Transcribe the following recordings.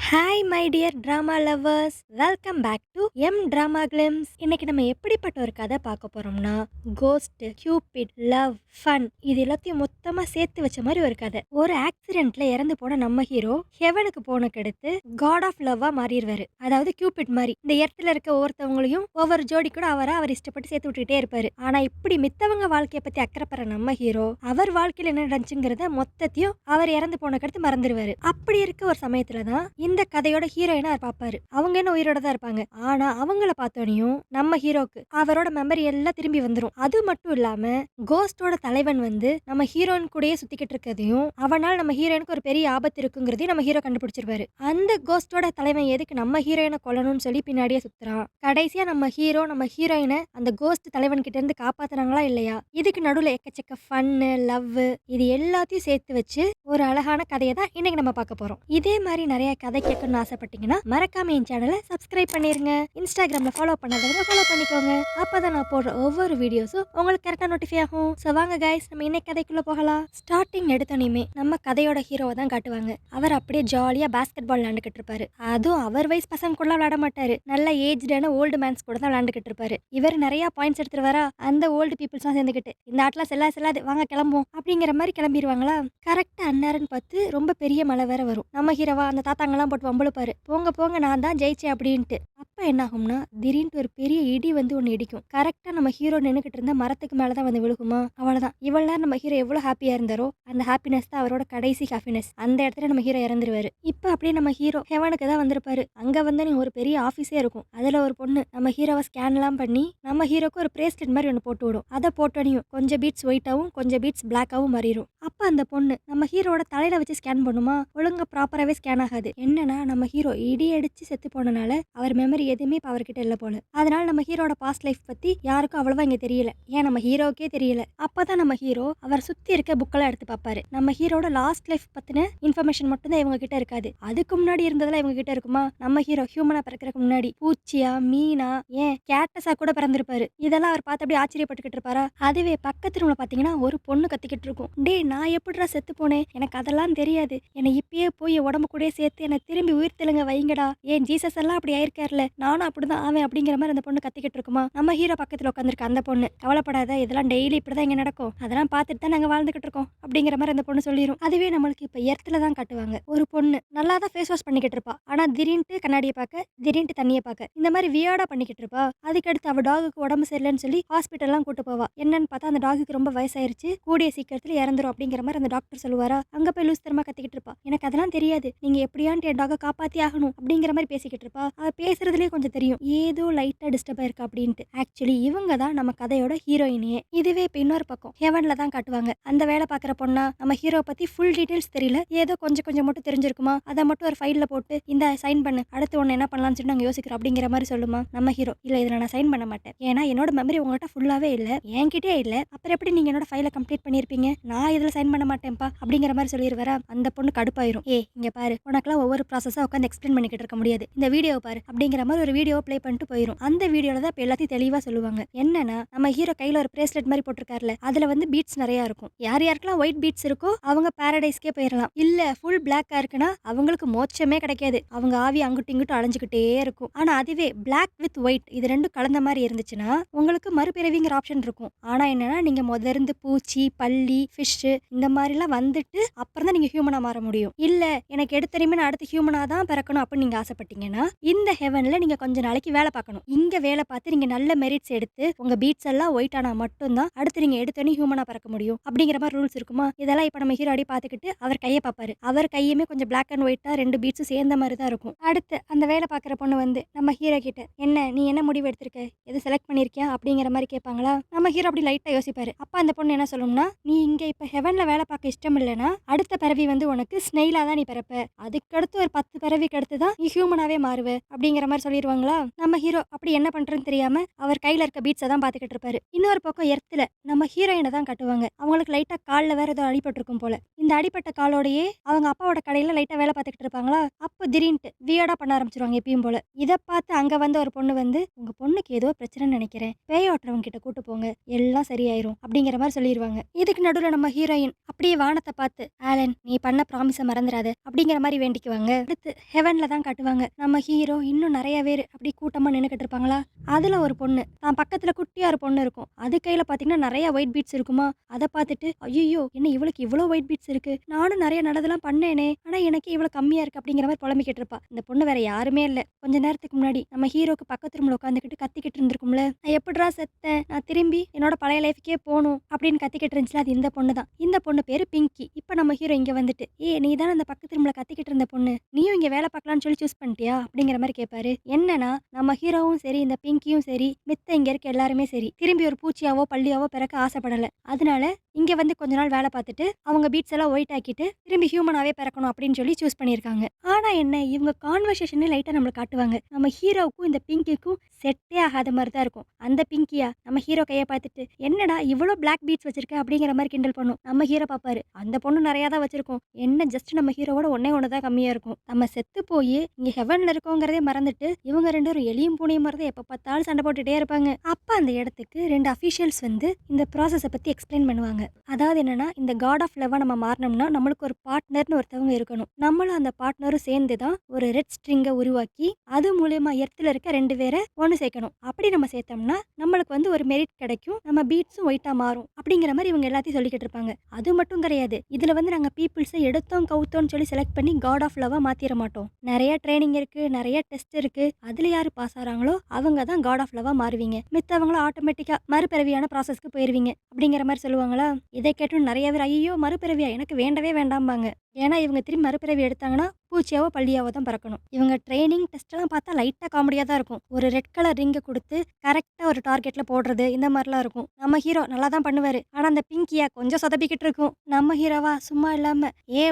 Hi my dear drama lovers, welcome back to M drama glimpse. இன்னைக்கு நம்ம எப்படிப்பட்ட ஒரு கதை பார்க்க போறோம்னா, கோஸ்ட், கியூபிட், லவ், ஃபன் இது எல்லாத்தையும் மொத்தமா சேர்த்து வச்ச மாதிரி ஒரு கதை. ஒரு ஆக்சிடென்ட்ல இறந்து போன நம்ம ஹீரோ ஹெவனுக்கு போனக்கு அடுத்து காட் ஆஃப் லவ்வா மாறிடுவாரு. அதாவது கியூபிட் மாதிரி இந்த இடத்துல இருக்க ஒவ்வொருத்தவங்களையும் ஒவ்வொரு ஜோடி கூட அவர் இஷ்டப்பட்டு சேர்த்து விட்டுட்டே இருப்பாரு. ஆனா இப்படி மித்தவங்க வாழ்க்கையை பத்தி அக்கறைப்படுற நம்ம ஹீரோ அவர் வாழ்க்கையில என்ன நடந்துச்சுங்கிறத மொத்தத்தையும் அவர் இறந்து போனக்கு அடுத்து மறந்துடுவாரு. அப்படி இருக்க ஒரு சமயத்துலதான் இந்த கதையோட ஹீரோயினா பார்ப்பாரு. அவங்க என்ன உயிரோட தான் இருப்பாங்க. ஆனா அவங்கள பார்த்தோனையும் நம்ம ஹீரோக்கு அவரோட மெமரி எல்லாம் திரும்பி வந்துடும். அது மட்டும் இல்லாம கோஸ்டோட தலைவன் வந்து நம்ம ஹீரோயின் கூடயே சுத்திக்கிட்டு இருக்கதையும் அவனால் நம்ம ஹீரோயினுக்கு ஒரு பெரிய ஆபத்து இருக்குங்கிறதையும் நம்ம ஹீரோ கண்டுபிடிச்சிருப்பாரு. அந்த கோஸ்டோட தலைவன் எதுக்கு நம்ம ஹீரோயினை கொல்லணும்னு சொல்லி பின்னாடியே சுத்துறான். கடைசியா நம்ம ஹீரோயினை அந்த கோஸ்ட் தலைவன் கிட்ட இருந்து காப்பாத்துறாங்களா இல்லையா? இதுக்கு நடுவுல எக்கச்சக்க ஃபன்னு, லவ் இது எல்லாத்தையும் சேர்த்து வச்சு ஒரு அழகான கதையை தான் இன்னைக்கு நம்ம பார்க்க போறோம். இதே மாதிரி நிறைய கதை கேட்கணும்னு ஆசைப்பட்டீங்கன்னா மறக்காம என் சேனலை சப்ஸ்கிரைப் பண்ணிருங்க. இன்ஸ்டாகிராம்ல ஃபாலோ பண்ணாதவங்க ஃபாலோ பண்ணிக்கோங்க. அப்பதான் நான் போடுற ஒவ்வொரு வீடியோஸும் உங்களுக்கு கரெக்டா நோட்டிஃபை ஆகும். ஸோ வாங்க கைஸ், நம்ம இன்னைக்கு கதைக்குள்ள போகலாம். ஸ்டார்டிங் எடுத்தோனையுமே நம்ம கதையோட ஹீரோவை தான் காட்டுவாங்க. அவர் அப்படியே ஜாலியா பாஸ்கெட் பால் விளையாண்டுக்கிட்டு இருப்பாரு. அதுவும் அவர் வயசு பசங்க கூட விளையாட மாட்டாரு. நல்ல ஏஜ்டான ஓல்டு மேன்ஸ் கூட தான் விளையாண்டுக்கிட்டு இருப்பாரு. இவர் நிறைய பாயிண்ட்ஸ் எடுத்துட்டு வரா. அந்த ஓல்டு பீப்புள்ஸ் தான் சேர்ந்துக்கிட்டு இந்த ஆட்லாம் செல்லாது வாங்க கிளம்பும் அப்படிங்கிற மாதிரி கிளம்பிடுவாங்களா. கரெக்டா அந்நேரம் பார்த்து ரொம்ப பெரிய மழை வேற வரும். நம்ம ஹீரோவா அந்த தாத்தாங்கெல்லாம் போட்டு வம்பளுப்பாரு. போங்க போங்க நான் தான் ஜெயிச்சேன் அப்படின்ட்டு. அப்ப என்ன ஆகும்னா திடீர்னு ஒரு பெரிய இடி வந்து ஒன்று இடிக்கும். கரெக்டா நம்ம ஹீரோ நின்றுக்கிட்டு இருந்தா மரத்துக்கு மேலதான் வந்து விழுகுமா. அவ்வளவுதான். இவ்வளவு நேரம் நம்ம ஹீரோ எவ்வளவு ஹாப்பியா இருந்தாரோ அந்த ஹாப்பினஸ் தான் அவரோட கடைசி ஹாப்பினஸ். அந்த இடத்துல நம்ம ஹீரோ இறந்துருவாரு. இப்ப அப்படியே நம்ம ஹீரோ ஹெவனுக்கு தான் வந்திருப்பாரு. அங்க வந்து ஒரு பெரிய ஆபீஸே இருக்கும். அதுல ஒரு பொண்ணு நம்ம ஹீரோவை ஸ்கேன் எல்லாம் பண்ணி நம்ம ஹீரோக்கு ஒரு பிரேஸ்லெட் மாதிரி ஒன்று போட்டு விடும். அதை போட்டோனையும் கொஞ்சம் பீட்ஸ் ஒயிட்டாவும் கொஞ்சம் பீட்ஸ் பிளாக்காவும் மாறிடும். அப்ப அந்த பொண்ணு நம்ம ஹீரோட தலையில வச்சு ஸ்கேன் பண்ணுமா, ஒழுங்கா ப்ராப்பராகவே ஸ்கேன் ஆகாது. என்னன்னா நம்ம ஹீரோ இடி அடிச்சு செத்து போனனால அவர் மெமரி எதுவுமே இப்போ அவர்கிட்ட இல்லை போல. அதனால நம்ம ஹீரோட பாஸ்ட் லைஃப் பத்தி யாருக்கும் அவ்வளவா இங்க தெரியல. ஏன் நம்ம ஹீரோக்கே தெரியல. அப்பதான் நம்ம ஹீரோ அவர் சுத்தி இருக்க புக்கெல்லாம் எடுத்து பார்ப்பாரு. நம்ம ஹீரோட லாஸ்ட் லைஃப் பத்தின இன்ஃபர்மேஷன் மட்டும் தான் இவங்க கிட்ட இருக்காது. அதுக்கு முன்னாடி இருந்ததெல்லாம் இவங்க கிட்ட இருக்குமா. நம்ம ஹீரோ ஹியூமனா பிறக்கிறதுக்கு முன்னாடி பூச்சியா, மீனா, ஏன் கேட்டஸா கூட பிறந்திருப்பாரு. இதெல்லாம் அவர் பார்த்து அப்படியே ஆச்சரியப்பட்டுக்கிட்டு இருப்பாரா. அதுவே பக்கத்து ரூம்ல பாத்தீங்கன்னா ஒரு பொண்ணு கத்திக்கிட்டு இருக்கும். டே நான் எப்படிடா செத்து போனேன், எனக்கு அதெல்லாம் தெரியாது, என்னை இப்பயே போய் உடம்பு கூட சேர்த்து என்னை திரும்பி உயிர் தெலுங்க வைங்கடா, ஏன் ஜீசஸ் எல்லாம் அப்படி ஆயிருக்காருல நானும் அப்படிதான் ஆவேன் அப்படிங்கிற மாதிரி அந்த பொண்ணு கத்திக்கிட்டு இருக்குமா. நம்ம ஹீரோ பக்கத்துல உட்காந்துருக்க அந்த பொண்ணு கவலைப்படாத, இதெல்லாம் டெய்லி இப்படிதான் இங்க நடக்கும், அதெல்லாம் பார்த்துட்டு தான் நாங்க வாழ்ந்துகிட்டு இருக்கோம் அப்படிங்கிற மாதிரி அந்த பொண்ணு சொல்லிடும். அதுவே நம்மளுக்கு இப்ப எர்த்துல தான் காட்டுவாங்க. ஒரு பொண்ணு நல்லா தான் ஃபேஸ் வாஷ் பண்ணிக்கிட்டு இருப்பா. ஆனா திடீர்னு கண்ணாடியை பார்க்க, திடீர்னு தண்ணியை பார்க்க, இந்த மாதிரி வியர்டா பண்ணிக்கிட்டு இருப்பா. அதுக்கடுத்து அவ டாகுக்கு உடம்பு சரியில்லைன்னு சொல்லி ஹாஸ்பிட்டல்லாம் கூட்டு போவா. என்னன்னு பார்த்தா அந்த டாகுக்கு ரொம்ப வயசாயிருச்சு, கூடிய சீக்கிரத்துல இறந்துரும் அப்படிங்கிற மாதிரி அந்த டாக்டர் சொல்லுவாரா. அங்க போய் லூஸ் தரமா கத்திக்கிட்டு இருப்பா. எனக்கு அதெல்லாம் தெரியாது, நீங்க எப்படியான்ட்டு என் டாக காப்பாத்தி ஆகணும் அப்படிங்கிற மாதிரி பேசிக்கிட்டு இருப்பா. அவ பேசுறதுலயே கொஞ்சம் தெரியும் ஏதோ லைட்டா டிஸ்டர்ப் ஆயிருக்கா அப்படின்ட்டு. ஆக்சுவலி இவங்க தான் நம்ம கதையோட ஹீரோயினியே. இதுவே இப்ப இன்னொரு பக்கம் ஹெவன்ல தான் காட்டுவாங்க. அந்த வேலை பாக்குற பொண்ணா நம்ம ஹீரோ பத்தி ஃபுல் டீடைல்ஸ் தெரியல, ஏதோ கொஞ்சம் கொஞ்சம் மட்டும் தெரிஞ்சிருக்குமா. அதை மட்டும் ஒரு ஃபைல்ல போட்டு இந்த சைன் பண்ணு, அடுத்து ஒன்னு என்ன பண்ணலாம்னு சொல்லி நாங்க யோசிக்கிறோம் அப்படிங்கிற மாதிரி சொல்லுமா. நம்ம ஹீரோ இல்ல இதுல நான் சைன் பண்ண மாட்டேன், ஏன்னா என்னோட மெமரி உங்கள்கிட்ட ஃபுல்லாவே இல்ல, என்கிட்டே இல்ல, அப்புறம் எப்படி நீங்க என்னோட ஃபைலை கம்ப்ளீட் பண்ணிருப்பீங்க, நான் இதுல சைன் பண்ண மாட்டேன்ப்பா அப்படிங்கிற மாதிரி சொல்லிடுவாரா. அந்த பொண்ணு கடுப்பாயிரும். இங்க பாரு, உனக்குலாம் ஒவ்வொரு ப்ராசஸா உட்காந்து எக்ஸ்பிளைன் பண்ணிக்கிட்டு இருக்க முடியாது, இந்த வீடியோ பாரு அப்படிங்கிற மாதிரி ஒரு வீடியோ ப்ளே பண்ணிட்டு போயிடும். அந்த வீடியோல தான் இப்ப எல்லாத்தையும் தெளிவா சொல்லுவாங்க. என்னன்னா நம்ம ஹீரோ கையில ஒரு பிரேஸ்லெட் மாதிரி போட்டிருக்காருல, அதுல வந்து பீட்ஸ் நிறைய இருக்கும். யார் யாருக்கெல்லாம் ஒயிட் பீட்ஸ் இருக்கோ அவங்க பாரடைஸ்க்கே போயிடலாம். இல்ல ஃபுல் பிளாக்கா இருக்குன்னா அவங்களுக்கு மோட்சமே கிடைக்காது, அவங்க ஆவி அங்கிட்டு இங்கிட்டு அலைஞ்சுக்கிட்டே இருக்கும். ஆனா அதுவே பிளாக் வித் ஒயிட் இது ரெண்டும் கலந்த மாதிரி இருந்துச்சுன்னா உங்களுக்கு மறுபிறவிங்கிற ஆப்ஷன் இருக்கும். ஆனா என்னன்னா நீங்க முதர்ந்து பூச்சி, பல்லி, ஃபிஷ் இந்த மாதிரிலாம் வந்துட்டு அப்புறம் தான் நீங்க ஹியூமனா மாற முடியும். இல்ல எனக்கு எடுத்தறியுமே நான் அடுத்து ஹியூமனா தான் பிறக்கணும் அப்படின்னு நீங்க ஆசைப்பட்டீங்கன்னா இந்த ஹெவன்ல நீங்க கொஞ்ச நாளைக்கு வேலை பார்க்கணும். இங்க வேலை பார்த்து நீங்க நல்ல மெரிட்ஸ் எடுத்து உங்க பீட்ஸ் எல்லாம் ஒயிட் ஆனா மட்டும்தான் அடுத்து நீங்க எடுத்தோன்னே ஹியூமனா பிறக்க முடியும் அப்படிங்கிற மாதிரி ரூல்ஸ் இருக்குமா. இதெல்லாம் இப்ப நம்ம ஹீரோ அடி பார்த்துக்கிட்டு அவர் கையை பார்ப்பாரு. அவர் கையுமே கொஞ்சம் பிளாக் அண்ட் ஒயிட்டா ரெண்டு பீட்ஸும் சேர்ந்த மாதிரி தான் இருக்கும். அடுத்து அந்த வேலை பார்க்குற பொண்ணு வந்து நம்ம ஹீரோ கிட்ட என்ன நீ என்ன முடிவு எடுத்திருக்க, எது செலக்ட் பண்ணிருக்கியா அப்படிங்கிற மாதிரி கேட்பாங்களா. நம்ம ஹீரோ அப்படி லைட்டா யோசிப்பாரு. அப்ப அந்த பொண்ணு என்ன சொல்லும்னா, நீ இங்க இப்ப ஹெவன்ல வேலை பார்க்க இஷ்டம் இல்லைன்னா அடுத்த பிறவி வந்து உனக்கு ஸ்னெயிலா தான் நீ பிறப்ப, அதுக்கடுத்து ஒரு 10 பிறவிக்கு அடுத்து தான் நீ ஹியூமனாவே மாறுவ அப்படிங்கிற மாதிரி சொல்லிருவாங்களா? நம்ம ஹீரோ அப்படி என்ன பண்றதுன்னு தெரியாம அவர் கையில இருக்க பீட்ஸ தான் பார்த்துக்கிட்டு இருப்பாரு. இன்னொரு பக்கம் எர்த்ல நம்ம ஹீரோயின தான் காட்டுவாங்க. அவங்களுக்கு லைட்டா கால்ல வேற ஏதோ அடிபட்டுருக்கும் போல. இந்த அடிபட்ட காலோடயே அவங்க அப்பாவோட கடையில லைட்டா வேலை பார்த்துக்கிட்டு இருப்பாங்களா, அப்போ திடீர்ன்ட்டு வியர்டா பண்ண ஆரம்பிச்சுருவாங்க எப்பயும் போல. இத பார்த்து அங்க வந்த ஒரு பொண்ணு வந்து, "உங்க பொண்ணுக்கு ஏதோ பிரச்சனைன்னு நெனைக்கிறேன். பேய் ஓட்டுறவங்க கிட்ட கூட்டு போங்க. எல்லாம் சரியாயிரும்." அப்படிங்கிற மாரி சொல்லிருவாங்க. இதுக்கு நடுவுல நம்ம ஹீரோயின் அப்படியே வானத்த பார்த்து, "ஆலன் நீ பண்ண ப்ராமிஸ மறந்துறாத." அப்படிங்கிற மாரி வேண்டிக்குவாங்க. அடுத்து ஹெவன்ல தான் காட்டுவாங்க. நம்ம ஹீரோ இன்னும் நெறைய பேரு அப்படியே கூட்டமா நின்னுக்கிட்டு இருப்பாங்களா, அதுல ஒரு பொண்ணு தான் பக்கத்துல குட்டியா ஒரு பொண்ணு இருக்கும். அது கையில பார்த்தீங்கன்னா நெறைய ஒயிட் பீட்ஸ் இருக்குமா, அத பார்த்துட்டு, "ஐய்யய்யோ! என்ன இவளுக்கு இவ்ளோ ஒயிட் பீட்ஸ் இருக்கு. நானும் நெறைய நல்லதெல்லாம் பண்ணேனே. ஆனா எனக்கே இவ்ளோ கம்மியா இருக்கு." அப்படிங்கிற மாரி புலம்பிக்கிட்டு இருப்பா. இந்த பொண்ணு வேற யாருமே இல்ல. கொஞ்ச நேரத்துக்கு முன்னாடி நம்ம ஹீரோக்கு பக்கத்து ரூம்ல உட்காந்துக்கிட்டு கத்திக்கிட்டு இருந்திருக்கும்ல. "நான் எப்புட்றா செத்தேன்? நான் திரும்பி என்னோட பழைய லைஃப்க்கே போணும்." அப்படின்னு கத்திக்கிட்டு இருந்துச்சுல, அது இந்த பொண்ணு தான். இந்த பொண்ணு பேரு பிங்கி. இப்ப நம்ம ஹீரோ இங்க வந்துட்டு, "ஏய் நீ தானே அந்த பக்கத்து ரூம்ல கத்திக்கிட்டு இருந்த பொண்ணு. நீயும் இங்க வேலை பார்க்கலாம்னு சொல்லி சூஸ் பண்ணிட்டியா?" அப்படிங்கிற மாரி கேட்பாரு. என்னன்னா, நம்ம ஹீரோவும் சரி, இந்த பிங்கியும் சரி, மித்த இங்க இருக்க எல்லாருமே சரி, திரும்பி ஒரு பூச்சியாவோ, பல்லியாவோ பிறக்க ஆசைப்படல. அதனால இங்க வந்து கொஞ்ச நாள் வேலை பார்த்துட்டு, அவங்க பீட்ஸ் எல்லாம் ஒயிட் ஆக்கிட்டு, திரும்பி ஹியூமனாவே பிறக்கணும் அப்படின்னு சொல்லி சூஸ் பண்ணியிருக்காங்க. ஆனா என்ன, இவங்க கான்வர்சேஷனே லைட்டா நம்மளுக்கு காட்டுவாங்க. நம்ம ஹீரோவுக்கும் இந்த பிங்கிக்கும் செட்டே ஆகாத மாரி தான் இருக்கும். அந்த பிங்கியா நம்ம ஹீரோ கைய பார்த்துட்டு, "என்னடா இவ்ளோ பிளாக் பீட்ஸ் வச்சிருக்க?" அப்படிங்கிற மாரி கிண்டல் பண்ணும். நம்ம ஹீரோ பார்ப்பாரு, "அந்த பொண்ணு நெறையா தான் வச்சிருக்கும். என்ன ஜஸ்ட் நம்ம ஹீரோவோட ஒண்ணே ஒண்ணு தான் கம்மியா இருக்கும். நம்ம செத்து போயி இங்க ஹெவன்ல இருக்கோங்கிறதே மறந்துட்டு, இவங்க 2 பேரும் எலியும் பூனையும் மாரி தான் எப்ப பார்த்தாலும் சண்டை போட்டுட்டே இருப்பாங்க." அப்ப அந்த இடத்துக்கு 2 அஃபிஷியல்ஸ் வந்து இந்த ப்ராசஸ பத்தி எக்ஸ்பிளைன் பண்ணுவாங்க. அதாவது என்னன்னா, இந்த காட் ஆஃப் லவ்வா நம்ம மாறணும்னா, நம்மளுக்கு ஒரு பார்ட்னர்னு ஒருத்தவங்க இருக்கணும். நம்மளும் அந்த பார்ட்னரும் சேர்ந்து தான் ஒரு ரெட் ஸ்ட்ரிங்க உருவாக்கி, அது மூலியமா எர்த்ல இருக்க 2 பேர ஒண்ணு சேர்க்கணும். அப்படி நம்ம சேர்த்தோம்னா, நம்மளுக்கு வந்து ஒரு மெரிட் கிடைக்கும். நம்ம பீட்ஸும் ஒயிட்டா மாறும். அப்படிங்கிற மாரி இவங்க எல்லாத்தையும் சொல்லிக்கிட்டு இருப்பாங்க. அது மட்டும் கிடையாது. இதுல வந்து நாங்க பீப்பிள்ஸ எடுத்தோம், கவுத்தோம்னு சொல்லி செலக்ட் பண்ணி காட் ஆஃப் லவ்வா மாத்திர மாட்டோம். நெறைய ட்ரெய்னிங் இருக்கு, நெறைய டெஸ்ட் இருக்கு. அதுல யாரு பாஸ் ஆறாங்களோ, அவங்க தான் காட் ஆஃப் லவ்வா மாறுவீங்க. மித்தவங்களும் ஆட்டோமேட்டிக்கா மறுபிறவியான ப்ராசஸ்க்கு போயிருவீங்க. அப்படிங்கிற மாரி சொல்லுவாங்களா, இதை கேட்டோனே நெறைய பேர், "ஐயய்யோ! மறுபிறவியா? எனக்கு வேண்டவே வேண்டாம்பாங்க." ஏன்னா இவங்க திரும்பி மறுபிறவி எடுத்தாங்கன்னா, பூச்சியாவோ, பல்லியாவோ தான் பிறக்கணும். இவங்க ட்ரெய்னிங் டெஸ்ட்லாம் பார்த்தா லைட்டா காமெடியா தான் இருக்கும். ஒரு ரெட் கலர் ரிங்க குடுத்து, கரெக்ட்டா ஒரு டார்கெட்ல போடுறது, இந்த மாரிலாம் இருக்கும். நம்ம ஹீரோ நல்லா தான் பண்ணுவாரு. ஆனா அந்த பிங்கியா கொஞ்சம் சொதப்பிக்கிட்டு இருக்கும். நம்ம ஹீரோவா சும்மா இல்லாம,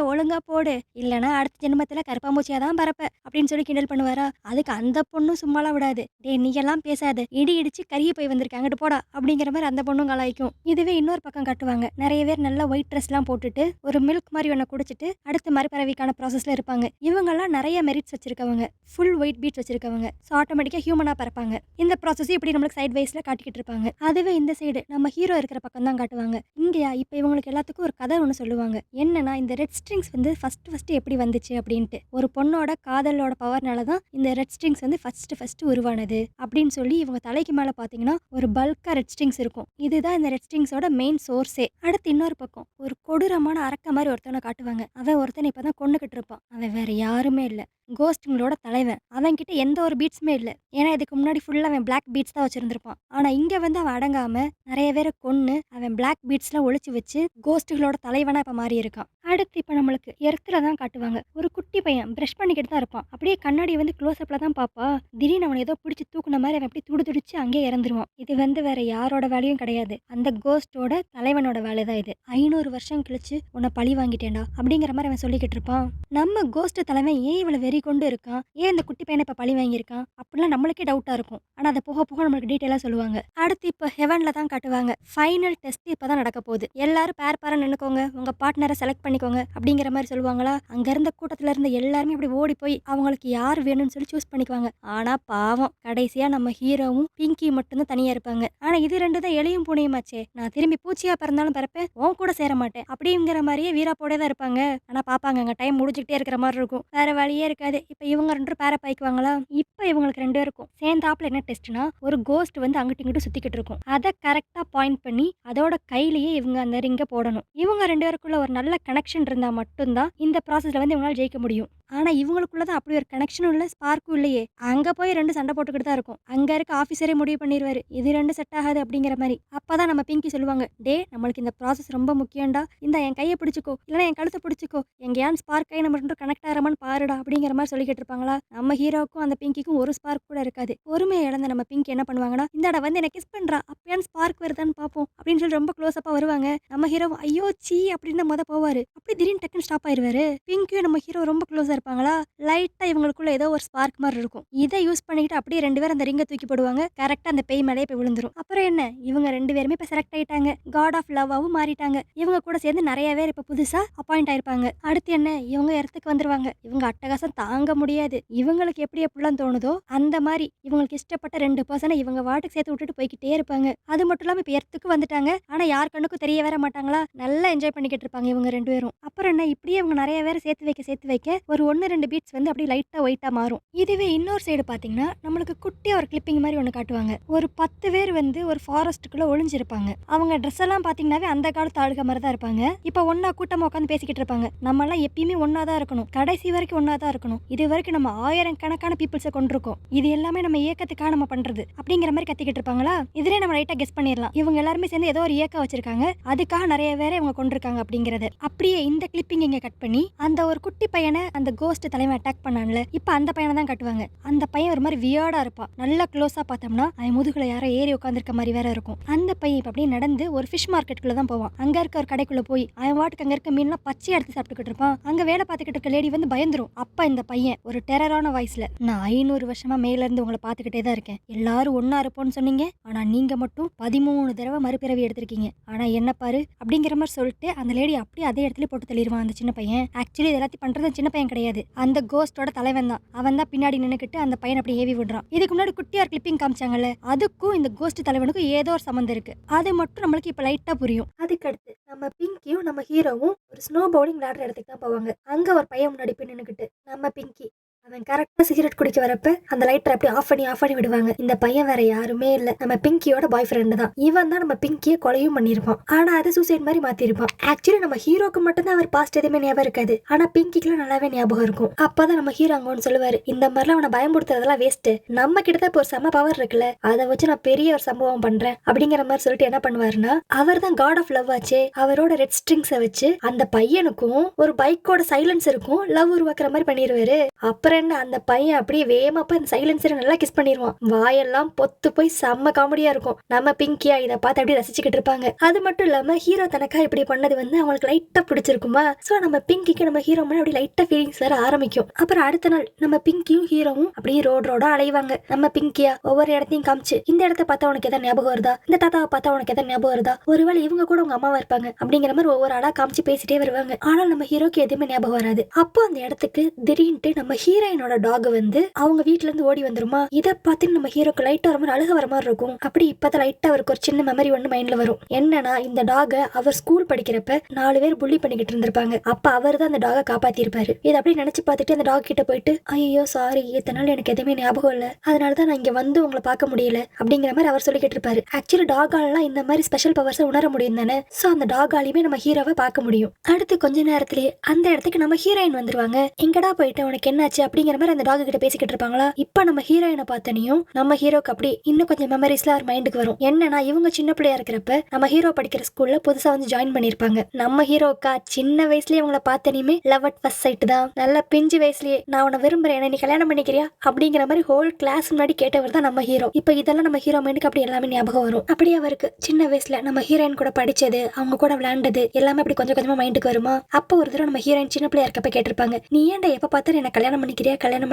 ஒழுங்கா போடு. இல்லன்னா அடுத்த ஜென்மத்தில கருப்பாம்பூச்சியா தான் பிறப்ப." அப்படின்னு சொல்லி கிண்டல் பண்ணுவாரா, அதுக்கு அந்த பொண்ணும் சும்மாலாம் விடாது. "டேய் நீயெல்லாம் பேசாத. இடி இடிச்சு கருகி போய் வந்திருக்க. அங்கிட்டு போடா." அப்படிங்கிற மாரி அந்த பொண்ணும் கலாய்க்கும். இதுவே இன்னொரு பக்கம் காட்டுவாங்க. நெறைய பேர் நல்லா ஒயிட் ட்ரெஸ்லாம் போட்டுட்டு, ஒரு மில்க் மாரி ஒண்ண குடிச்சிட்டு, அடுத்து மறுபிறவிக்கான ப்ராசஸ்ல இருப்பாங்க. இவங்கலாம் நெறைய மெரிட்ஸ் வச்சிருக்கவங்க. ஃபுல் ஒயிட் பீட்ஸ் வச்சிருக்கவங்க. ஸோ ஆட்டோமேட்டிக்கா ஹியூமனா பிறப்பாங்க. இந்த ப்ராசஸ் இப்படி நம்மளுக்கு சைட் வைஸ்ல காட்டிக்கிட்டு இருப்பாங்க. அதுவே இந்த சைடு நம்ம ஹீரோ இருக்கிற பக்கம் தான் காட்டுவாங்க. இங்கயா இப்ப இவங்களுக்கு எல்லாத்துக்கும் ஒரு கதை ஒண்ணு சொல்லுவாங்க. என்னன்னா, இந்த ரெட் ஸ்ட்ரிங்ஸ் வந்து ஃபர்ஸ்ட் எப்படி வந்துச்சு அப்படின்ட்டு. ஒரு பொண்ணோட காதலோட பவர்னால தான் இந்த ரெட் ஸ்ட்ரிங்ஸ் வந்து ஃபர்ஸ்ட் உருவானது அப்படின்னு சொல்லி இவங்க தலைக்கு மேல பாத்தீங்கன்னா ஒரு பல்கா ரெட் ஸ்ட்ரிங்ஸ் இருக்கும். இதுதான் இந்த ரெட் ஸ்ட்ரிங்ஸோட மெயின் சோர்ஸே. அடுத்து இன்னொரு பக்கம் ஒரு கொடூரமான அரக்க மாதிரி ஒருத்தவனை காட்டுவாங்க. அவன் ஒருத்தனை இப்பதான் கொன்னுகிட்டு இருப்பான். அவன் வேற யாருமே இல்ல, கோஸ்ட்டுங்களோட தலைவன். அவன்கிட்ட எந்த ஒரு பீட்ஸுமே இல்ல. ஏன்னா இதுக்கு முன்னாடி ஃபுல்லா அவன் பிளாக் பீட்ஸ் தான் வச்சிருந்திருப்பான். ஆனா இங்க வந்து அவன் அடங்காம நெறைய பேரை கொன்னு அவன் பிளாக் பீட்ஸ்லாம் ஒளிச்சு வச்சு கோஸ்ட்டுகளோட தலைவனா இப்ப மாறி இருக்கான். அடுத்து இப்ப நம்மளுக்கு எர்த்ல தான் காட்டுவாங்க. ஒரு குட்டி பையன் பிரஷ் பண்ணிக்கிட்டு தான் இருப்பான். அப்படியே கண்ணாடி வந்து க்ளோஸ் அப்ல தான் பாப்பா. திடீர்னு அவனை ஏதோ பிடிச்சு தூக்குன மாதிரி அவன் அப்படியே துடிச்சு அங்கேயே இறந்துருவான். இது வந்து வேற யாரோட வேலையும் கிடையாது. அந்த கோஸ்டோட தலைவனோட வேலை தான் இது. 500 வருஷம் கழிச்சு உன்னை பழி வாங்கிட்டேன்டா அப்படிங்கிற மாதிரி அவன் சொல்லிக்கிட்டு இருப்பான். நம்ம கோஸ்ட் தலைவன் ஏன் இவ்வளவு வெறி கொண்டு இருக்கான், ஏன் இந்த குட்டி பையனை இப்ப பழி வாங்கியிருக்கான் அப்படிலாம் நம்மளுக்கே டவுட்டா இருக்கும். ஆனா அதை போக போக நம்மளுக்கு டீட்டெயிலா சொல்லுவாங்க. அடுத்து இப்ப ஹெவன்ல தான் காட்டுவாங்க. ஃபைனல் டெஸ்ட் இப்பதான் நடக்க போகுது. எல்லாரும் பேர நின்னுக்கோங்க, உங்க பார்ட்னரை செலக்ட் பண்ணிக்கோங்க அப்படிங்கிற மாதிரி சொல்லுவாங்களா. அங்க இருந்த கூட்டத்துல இருந்த எல்லாருமே அப்படி ஓடி போய் அவங்களுக்கு யார் வேணும்னு சொல்லி சூஸ் பண்ணிக்குவாங்க. ஆனா பாவம் கடைசியா நம்ம ஹீரோவும் பிங்கி மட்டும்தான் தனியா இருப்பாங்க. ஆனா இது 2 தான் எலியும் பூனையுமாச்சே, நான் திரும்பி பூச்சியா பிறந்தாலும் பிறப்பேன், உன் கூட சேர மாட்டேன் அப்படிங்கிற மாதிரியே வீராப்போட தான் இருப்பாங்க. ஆனா பாப்பாங்க அங்க டைம் முடிஞ்சுக்கிட்டே இருக்கிற மாதிரி இருக்கும். வேற வழியே இருக்காது. இப்ப இவங்க 2 பேரும் பேர பாய்க்குவாங்களா. இப்ப இவங்களுக்கு 2 பேருக்கும் சேர்ந்தாப்புல என்ன டெஸ்ட்னா, ஒரு கோஸ்ட் வந்து அங்கிட்டு இங்கிட்டு சுத்திக்கிட்டு இருக்கும். அதை கரெக்டா பாயிண்ட் பண்ணி அதோட கையிலேயே இவங்க அந்த ரிங்க போடணும். இவங்க 2 பேருக்குள்ள ஒரு நல்ல கனெக்ஷன் இருந்தா மட்டும்தான் இந்த ப்ராசஸ்ல வந்து இவங்களால ஜெயிக்க முடியும். ஆனா இவங்களுக்குள்ளதான் அப்படி ஒரு கனெக்ஷனும் இல்ல, ஸ்பார்க்கும் இல்லையே. அங்க போய் 2 சண்டை போட்டுக்கிட்டு தான் இருக்கும். அங்க இருக்க ஆபீசரே முடிவு பண்ணிடுவாரு, இது 2 செட் ஆகாது அப்படிங்கிற மாதிரி. அப்பதான் நம்ம பிங்கி சொல்லுவாங்க, டே நம்மளுக்கு இந்த ப்ராசஸ் ரொம்ப முக்கியம்டா, இந்த என் கையை பிடிச்சிக்கோ இல்லைன்னா என் கழுத்தை பிடிச்சிக்கோ, எங்கேயான் ஸ்பார்க் ஆகி நம்ம 2 கனெக்ட் ஆகிறமான்னு பாருடா அப்படிங்கிற மாதிரி சொல்லிக்கிட்டு இருப்பாங்களா. நம்ம ஹீரோக்கும் அந்த பிங்கிக்கும் ஒரு ஸ்பார்க் கூட இருக்காது. பொறுமையை இழந்த நம்ம பிங்கி என்ன பண்ணுவாங்கன்னா, இந்தாடா வந்து என்ன கிஸ் பண்றா, அப்பயான் ஸ்பார்க் வருதான்னு பார்ப்போம் அப்படின்னு சொல்லி ரொம்ப க்ளோஸ் அப்பா வருவாங்க. நம்ம ஹீரோ ஐயோ சீ அப்படின்னு போவாரு. அப்படி திடீர்னு டக்குன்னு ஸ்டாப் ஆயிருவாரு. பிங்கியும் நம்ம ஹீரோ ரொம்ப க்ளோஸ் இருப்பாங்களா, லைட்டா இவங்களுக்குள்ள ஏதோ ஒரு ஸ்பார்க் மாதிரி இருக்கும். இதை யூஸ் பண்ணிக்கிட்டு அப்படியே 2 பேரும் அந்த ரிங்க தூக்கி போடுவாங்க. கரெக்ட்டா அந்த பேய் மேலேயே போய் விழுந்துரும். அப்புறம் என்ன, இவங்க 2 பேருமே இப்ப செலக்ட் ஆயிட்டாங்க. காட் ஆஃப் லவ்வாவும் மாறிட்டாங்க. இவங்க கூட சேர்ந்து நிறைய பேர் இப்ப புதுசா அப்பாயிண்ட் ஆயிருப்பாங்க. அடுத்து என்ன, இவங்க இடத்துக்கு வந்துருவாங்க. இவங்க அட்டகாசம் தாங்க முடியாது. இவங்களுக்கு எப்படி எப்படிலாம் தோணுதோ அந்த மாதிரி இவங்களுக்கு இஷ்டப்பட்ட 2 பர்சனை இவங்க வாட்டுக்கு சேர்த்து விட்டுட்டு போய்க்கிட்டே இருப்பாங்க. அது மட்டும் இல்லாம இப்ப எர்த்துக்கு வந்துட்டாங்க. ஆனா யார் கண்ணுக்கும் தெரிய வேற மாட்டாங்களா, நல்லா என்ஜாய் பண்ணிக்கிட்டு இருப்பாங்க இவங்க 2 பேரும். அப்புறம் என்ன, இப்படியே இவங்க நிறைய பேரை சேர்த்து வைக்க ஒரு 1-2 பீட்ஸ் வந்து அப்படியே லைட்டா ஒயிட்டா மாறும். இதுவே இன்னொரு சைடு பாத்தீங்கன்னா நம்மளுக்கு குட்டியா ஒரு கிளிப்பிங் மாதிரி ஒன்று காட்டுவாங்க. ஒரு 10 பேர் வந்து ஒரு ஃபாரஸ்ட்டுக்குள்ள ஒளிஞ்சிருப்பாங்க. அவங்க ட்ரெஸ் எல்லாம் பாத்தீங்கன்னாவே அந்த காலத்து ஆளுக மாதிரி தான் இருப்பாங்க. இப்ப ஒன்னா கூட்டமா உட்காந்து பேசிக்கிட்டு இருப்பாங்க. நம்ம எல்லாம் எப்பயுமே ஒன்னா தான் இருக்கணும், கடைசி வரைக்கும் ஒன்னா தான் இருக்கணும். இது வரைக்கும் நம்ம 1000 கணக்கான பீப்புள்ஸை கொண்டிருக்கோம். இது எல்லாமே நம்ம இயக்கத்துக்காக நம்ம பண்றது அப்படிங்கிற மாதிரி கத்திக்கிட்டு இருப்பாங்களா. இதுலயே நம்ம லைட்டா கெஸ் பண்ணிடலாம், இவங்க எல்லாருமே சேர்ந்து ஏதோ ஒரு இயக்கம் வச்சிருக்காங்க, அதுக்காக நிறைய பேரை இவங்க கொண்டிருக்காங்க அப்படிங்கறது. அப்படியே இந்த கிளிப்பிங் இங்க கட் பண்ணி அந்த ஒரு குட்டி பையனை அந்த கோஸ்ட் தலைமை அட்டாக் பண்ணான்ல, இப்ப அந்த பையனை தான் கட்டுவாங்க. அந்த பையன் ஒரு மாதிரி வியர்டா இருப்பான். நல்லா க்ளோஸா பார்த்தோம்னா அவன் முதுகுல யாரோ ஏறி உட்காந்துருக்க மாதிரி வேற இருக்கும். அந்த பையன் இப்ப அப்படியே நடந்து ஒரு ஃபிஷ் மார்க்கெட்டுக்குள்ள தான் போவான். அங்க இருக்க ஒரு கடைக்குள்ள போய் அவன் வாட்டுக்கு அங்க இருக்க மீன்லாம் பச்சை எடுத்து சாப்பிட்டுக்கிட்டு இருப்பான். அங்க வேலை பார்த்துக்கிட்டு இருக்க லேடி வந்து பயந்துரும். அப்ப இந்த பையன் ஒரு டெரரான வாய்ஸ்ல, நான் 500 வருஷமா மேல இருந்து உங்களை பார்த்துக்கிட்டே தான் இருக்கேன். எல்லாரும் ஒன்னா இருப்போம்னு சொன்னீங்க, ஆனா நீங்க மட்டும் 13 தடவை மறுபிறவி எடுத்திருக்கீங்க. ஆனா என்ன பாரு அப்படிங்கிற மாதிரி சொல்லிட்டு அந்த லேடி அப்படியே அதே இடத்துல போட்டு தள்ளிடுவான் அந்த சின்ன பையன். ஆக்சுவலி எல்லாத்தையும் பண்றது சின்ன பையன் கிடையாது, அந்த கோஸ்டோட தலைவன் தான். அவன் தான் பின்னாடி நின்னுக்கிட்டு அந்த பையன் அப்படி ஏவி விடுறான். இதுக்கு முன்னாடி குட்டியார் கிளிப்பிங் காமிச்சாங்கல்ல, அதுக்கும் இந்த கோஸ்ட் தலைவனுக்கும் ஏதோ ஒரு சம்மந்தம் இருக்கு. அது மட்டும் நம்மளுக்கு இப்ப லைட்டா புரியும். அதுக்கடுத்து நம்ம பிங்கியும் நம்ம ஹீரோவும் ஒரு ஸ்னோ பவுலிங் விளையாடுற இடத்துக்கு தான் போவாங்க. அங்க ஒரு பையன் முன்னாடி போய் நின்னுக்கிட்டு, நம்ம பிங்கி அவன் கரெக்டா சிகரெட் குடிக்க வரப்ப அந்த லைட்டர் அப்படி ஆஃப் பண்ணி விடுவாங்க. இந்த பையன் வேற யாருமே இல்ல, நம்ம பிங்கியோட பாய் ஃப்ரெண்டு தான். இவன் தான் நம்ம பிங்கியை கொலையும் பண்ணிருப்பான். ஆனா அது சூசைட் மாதிரி மாத்திருப்பான். ஆக்சுவலி நம்ம ஹீரோக்கு மட்டும் தான் அவர் பாஸ்ட் எதுவுமே ஞாபகம் இருக்காது, ஆனா பிங்கிக்குலாம் நல்லாவே ஞாபகம் இருக்கும். அப்பதான் நம்ம ஹீரோ அங்கன்னு சொல்லுவாரு, இந்த மாதிரிலாம் அவனை பயன்படுத்துறதெல்லாம் வேஸ்ட், நம்ம கிட்ட இப்போ ஒரு செம பவர் இருக்குல்ல, அதை வச்சு நான் பெரிய ஒரு சம்பவம் பண்றேன் அப்படிங்கிற மாதிரி சொல்லிட்டு என்ன பண்ணுவாருன்னா, அவர் தான் காட் ஆஃப் லவ் ஆச்சே, அவரோட ரெட் ஸ்ட்ரிங்ஸை வச்சு அந்த பையனுக்கும் ஒரு பைக்கோட சைலன்ஸ் இருக்கும் லவ் உருவாக்குற மாதிரி பண்ணிடுவாரு. அப்புறம் என்ன, அந்த பையன் அப்படியே வேகமா அந்த சைலன்சரை நல்லா கிஸ் பண்ணிடுவான். வாயெல்லாம் பொத்து போய் செம்ம காமெடியா இருக்கும். நம்ம பிங்கியா இதை பார்த்து அப்படியே ரசிச்சுக்கிட்டு இருப்பாங்க. அது மட்டும் இல்லாம ஹீரோ தனக்கா இப்படி பண்ணது வந்து அவங்களுக்கு லைட்டா பிடிச்சிருக்குமா, சோ நம்ம பிங்கிக்கு நம்ம ஹீரோ மேல அப்படி லைட்டா ஃபீலிங்ஸ் வர ஆரம்பிக்கும். அப்புறம் அடுத்த நாள் நம்ம பிங்கியும் ஹீரோவும் அப்படியே ரோடா அலைவாங்க. நம்ம பிங்கியா ஒவ்வொரு இடத்தையும் காமிச்சு, இந்த இடத்த பார்த்தா உனக்கு எதாவது ஞாபகம் வருதா, இந்த தாத்தாவை பார்த்தா உனக்கு எதாவது ஞாபகம் வருதா, ஒருவேளை இவங்க கூட உங்க அம்மாவா இருப்பாங்க அப்படிங்கிற மாதிரி ஒவ்வொரு ஆளா காமிச்சு பேசிட்டே வருவாங்க. ஆனா நம்ம ஹீரோக்கு எதுவுமே ஞாபகம் வராது. அப்போ அந்த இடத்துக்கு திடீர்னு நம்ம ஹீரோயினோட டாக் வந்து அவங்க வீட்டுல இருந்து ஓடி வந்துருமா. இதை பார்த்து நம்ம ஹீரோக்கு லைட்டா வர மாதிரி அழுக வர மாதிரி இருக்கும். அப்படி இப்பதான் லைட்டா அவருக்கு ஒரு சின்ன மெமரி ஒண்ணு மைண்ட்ல வரும். என்னன்னா, இந்த டாக அவர் ஸ்கூல் படிக்கிறப்ப 4 பேர் புள்ளி பண்ணிக்கிட்டு இருந்திருப்பாங்க. அப்ப அவர் தான் அந்த டாக காப்பாத்தி இருப்பாரு. இதை அப்படி நினைச்சு பார்த்துட்டு அந்த டாக் கிட்ட போயிட்டு, ஐயோ சாரி, இத்தனால எனக்கு எதுவுமே ஞாபகம் இல்ல, அதனாலதான் நான் இங்க வந்து உங்களை பார்க்க முடியல அப்படிங்கிற மாதிரி அவர் சொல்லிக்கிட்டு இருப்பாரு. ஆக்சுவலி டாகாலாம் இந்த மாதிரி ஸ்பெஷல் பவர்ஸ் உணர முடியும் தானே, சோ அந்த டாகாலையுமே நம்ம ஹீரோவை பார்க்க முடியும். அடுத்து கொஞ்ச நேரத்திலேயே அந்த இடத்துக்கு நம்ம ஹீரோயின் வந்துருவாங்க. எங்கடா போயிட்டு உனக்கு என்னாச்சு அப்படிங்கிற மாதிரி அந்த டாக் கிட்ட பேசிக்கிட்டு இருப்பாங்களா. இப்ப நம்ம ஹீரோயினை பார்த்தனையும் நம்ம ஹீரோக்கு அப்படி இன்னும் கொஞ்சம் மெமரிஸ்ல அவர் மைண்டுக்கு வரும். என்னன்னா, இவங்க சின்ன பிள்ளையா இருக்கிறப்ப நம்ம ஹீரோ படிக்கிற ஸ்கூல்ல புதுசா வந்து ஜாயின் பண்ணிருப்பாங்க. நம்ம ஹீரோக்கா சின்ன வயசுலயே அவங்கள பார்த்தனையுமே லவ் அட் ஃபர்ஸ்ட் சைட் தான். நல்ல பிஞ்சு வயசுலயே நான் உன்னை விரும்புறேன், நீ கல்யாணம் பண்ணிக்கிறியா அப்படிங்கிற மாதிரி ஹோல் கிளாஸ் முன்னாடி கேட்டவர் தான் நம்ம ஹீரோ. இப்ப இதெல்லாம் நம்ம ஹீரோ மைண்டுக்கு அப்படி எல்லாமே ஞாபகம் வரும். அப்படி அவருக்கு சின்ன வயசுல நம்ம ஹீரோயின் கூட படிச்சது, அவங்க கூட விளையாண்டது எல்லாமே அப்படி கொஞ்சம் கொஞ்சமா மைண்டுக்கு வருமா. அப்ப ஒரு தடவை நம்ம ஹீரோயின் சின்ன பிள்ளையா இருக்கப்ப கேட்டிருப்பாங்க, நீ ஏன்டா எப்ப பார்த்தாலும் என்ன கல்யாணம்